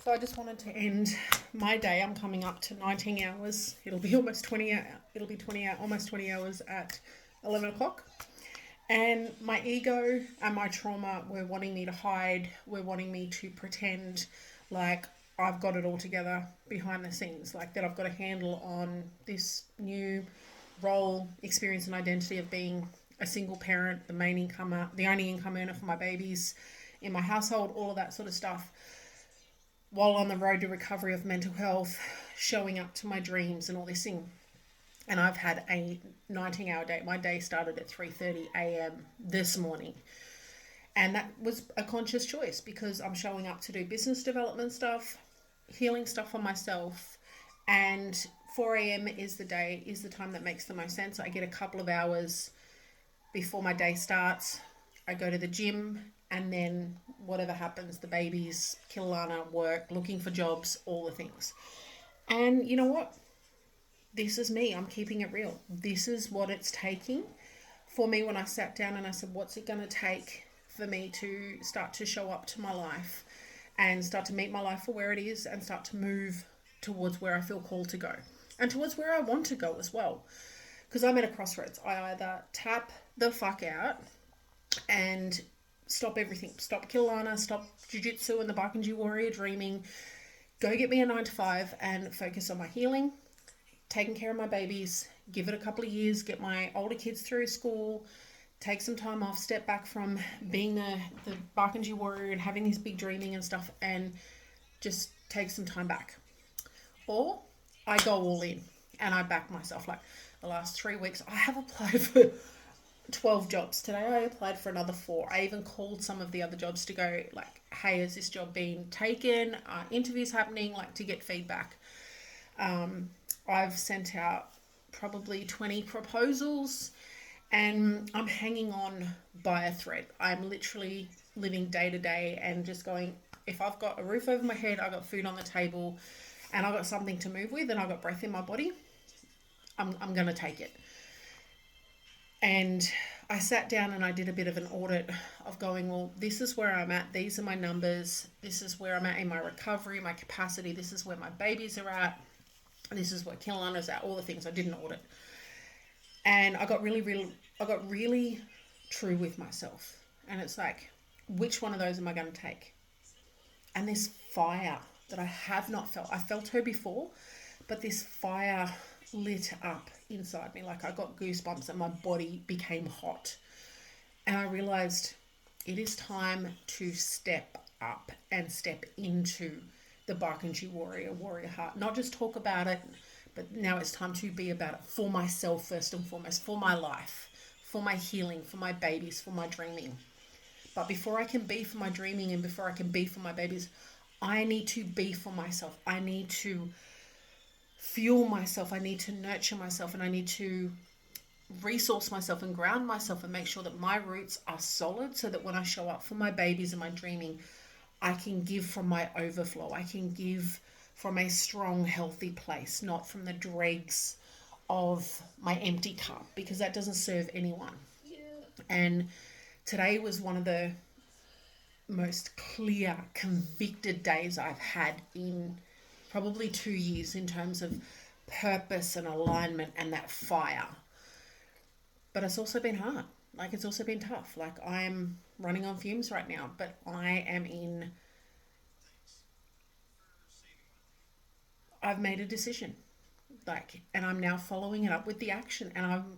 So I just wanted to end my day. I'm coming up to 19 hours. It'll be almost 20 hours. It'll be 20 hours, almost 20 hours at 11 o'clock. And my ego and my trauma were wanting me to hide, were wanting me to pretend like I've got it all together behind the scenes, like that I've got a handle on this new role, experience, and identity of being a single parent, the main incomer, the only income earner for my babies in my household, all of that sort of stuff, while on the road to recovery of mental health, showing up to my dreams and all this thing. And I've had a 19-hour day. My day started at 3:30 a.m. this morning. And that was a conscious choice because I'm showing up to do business development stuff, healing stuff for myself, and 4 a.m. is the time that makes the most sense. I get a couple of hours before my day starts. I go to the gym, and then whatever happens, the babies, Kilana, work, looking for jobs, all the things. And you know what? This is me. I'm keeping it real. This is what it's taking for me when I sat down and I said, what's it going to take for me to start to show up to my life and start to meet my life for where it is and start to move towards where I feel called to go and towards where I want to go as well. Because I'm at a crossroads. I either tap the fuck out and stop everything. Stop Kilana, stop jiu-jitsu and the Barkinji warrior dreaming. Go get me a 9 to 5 and focus on my healing, taking care of my babies, give it a couple of years, get my older kids through school, take some time off, step back from being the Barkinji warrior and having this big dreaming and stuff, and just take some time back. Or I go all in and I back myself. Like the last 3 weeks, I have applied for 12 jobs. Today I applied for another 4. I even called some of the other jobs to go like, hey, has this job been taken? Interviews happening, like to get feedback. I've sent out probably 20 proposals and I'm hanging on by a thread. I'm literally living day to day and just going, if I've got a roof over my head, I've got food on the table and I've got something to move with and I've got breath in my body, I'm going to take it. And I sat down and I did a bit of an audit of going, well, this is where I'm at. These are my numbers. This is where I'm at in my recovery, my capacity. This is where my babies are at. This is where Kilana's at, all the things I didn't audit. And I got really true with myself. And it's like, which one of those am I going to take? And this fire that I have not felt, I felt her before, but this fire lit up inside me. Like I got goosebumps and my body became hot. And I realized it is time to step up and step into the Barkinji warrior heart. Not just talk about it, but now it's time to be about it for myself first and foremost, for my life, for my healing, for my babies, for my dreaming. But before I can be for my dreaming and before I can be for my babies, I need to be for myself. I need to fuel myself. I need to nurture myself and I need to resource myself and ground myself and make sure that my roots are solid so that when I show up for my babies and my dreaming, I can give from my overflow. I can give from a strong, healthy place, not from the dregs of my empty cup, because that doesn't serve anyone. Yeah. And today was one of the most clear, convicted days I've had in probably 2 years in terms of purpose and alignment and that fire. But it's also been hard. Like it's also been tough. Like I'm running on fumes right now, but I've made a decision. Like, and I'm now following it up with the action and I'm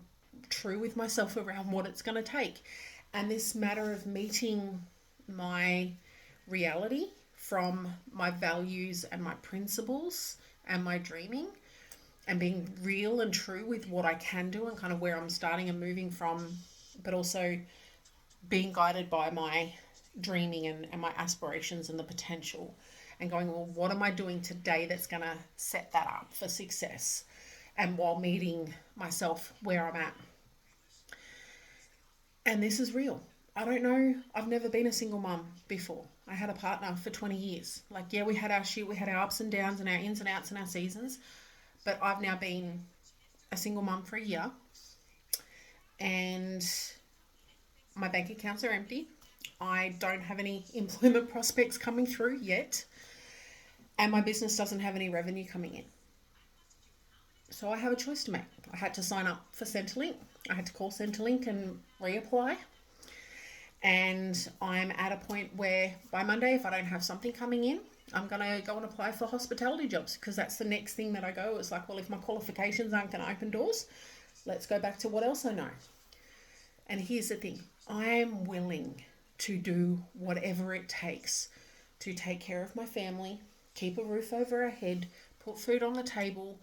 true with myself around what it's going to take. And this matter of meeting my reality from my values and my principles and my dreaming and being real and true with what I can do and kind of where I'm starting and moving from, but also being guided by my dreaming and my aspirations and the potential and going, well, what am I doing today that's going to set that up for success? And while meeting myself where I'm at. And this is real. I don't know. I've never been a single mum before. I had a partner for 20 years. Like, yeah, we had our shit, we had our ups and downs and our ins and outs and our seasons. But I've now been a single mum for a year. And my bank accounts are empty. I don't have any employment prospects coming through yet. and my business doesn't have any revenue coming in. So I have a choice to make. I had to sign up for Centrelink. I had to call Centrelink and reapply. And I'm at a point where by Monday, if I don't have something coming in, I'm going to go and apply for hospitality jobs, because that's the next thing that I go. It's like, well, if my qualifications aren't going to open doors, let's go back to what else I know. And here's the thing. I am willing to do whatever it takes to take care of my family, keep a roof over our head, put food on the table.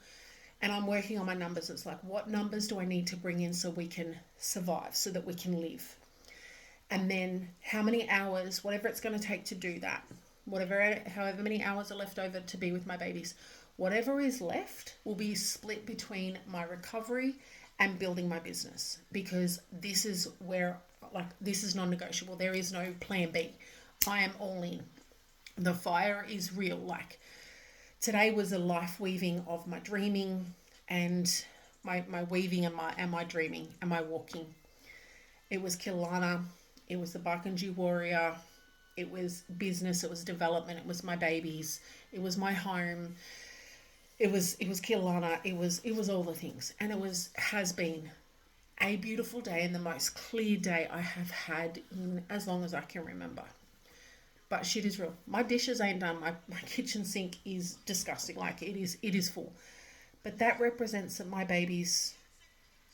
And I'm working on my numbers. It's like, what numbers do I need to bring in so we can survive, so that we can live? And then how many hours, whatever it's going to take to do that, however many hours are left over to be with my babies, whatever is left will be split between my recovery and building my business, because this is where, like, this is non-negotiable. There is no plan B. I am all in. The fire is real. Like, today was a life weaving of my dreaming and my weaving and my dreaming and my walking. It was Kilana. It was the Barkanji Warrior. It was business. It was development. It was my babies. It was my home. It was Kilana. It was all the things. And has been a beautiful day and the most clear day I have had in as long as I can remember. But shit is real. My dishes ain't done. My kitchen sink is disgusting. Like, it is full. But that represents that my babies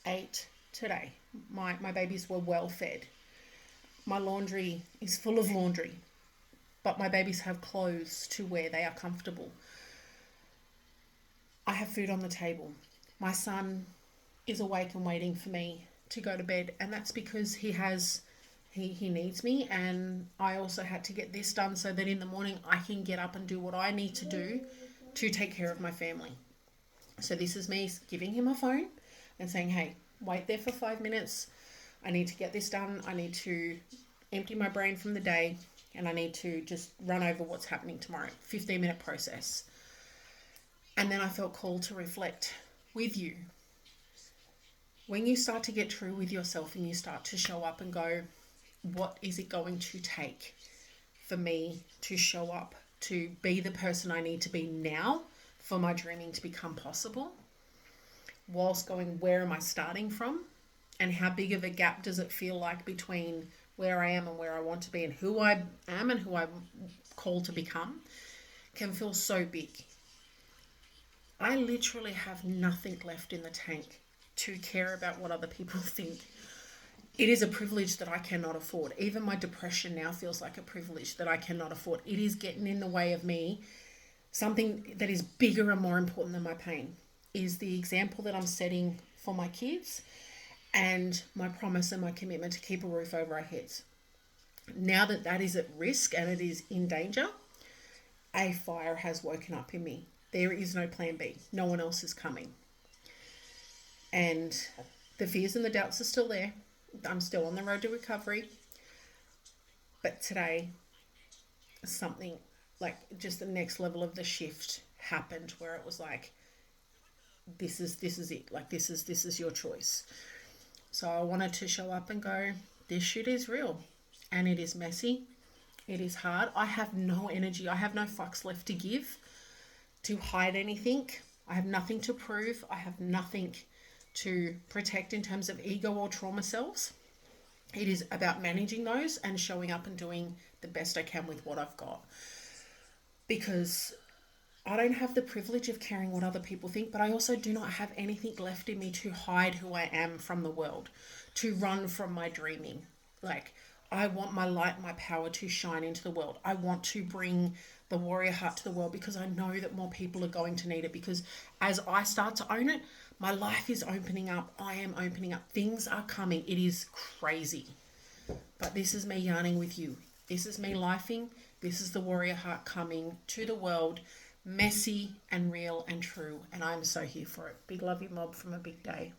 ate today. My babies were well fed. My laundry is full of laundry. But my babies have clothes to wear. They are comfortable. I have food on the table. My son is awake and waiting for me to go to bed. And that's because he needs me, and I also had to get this done so that in the morning I can get up and do what I need to do to take care of my family. So this is me giving him a phone and saying, hey, wait there for 5 minutes. I need to get this done. I need to empty my brain from the day, and I need to just run over what's happening tomorrow. 15-minute process. And then I felt called to reflect with you. When you start to get true with yourself and you start to show up and go, what is it going to take for me to show up, to be the person I need to be now for my dreaming to become possible, whilst going, where am I starting from, and how big of a gap does it feel like between where I am and where I want to be, and who I am and who I'm called to become, can feel so big. I literally have nothing left in the tank to care about what other people think. It is a privilege that I cannot afford. Even my depression now feels like a privilege that I cannot afford. It is getting in the way of me. Something that is bigger and more important than my pain is the example that I'm setting for my kids, and my promise and my commitment to keep a roof over our heads. Now that that is at risk and it is in danger, a fire has woken up in me. There is no plan B. No one else is coming. And the fears and the doubts are still there. I'm still on the road to recovery. But today, something like just the next level of the shift happened, where it was like, this is it. Like, this is your choice. So I wanted to show up and go, this shit is real. And it is messy. It is hard. I have no energy. I have no fucks left to give, to hide anything. I have nothing to prove. I have nothing to protect in terms of ego or trauma selves. It is about managing those and showing up and doing the best I can with what I've got. Because I don't have the privilege of caring what other people think, but I also do not have anything left in me to hide who I am from the world, to run from my dreaming. Like, I want my light, my power to shine into the world. I want to bring the warrior heart to the world, because I know that more people are going to need it. Because as I start to own it, my life is opening up. I am opening up. Things are coming. It is crazy. But this is me yarning with you. This is me lifing. This is the warrior heart coming to the world, messy and real and true. And I'm so here for it. Big love you, mob, from a big day.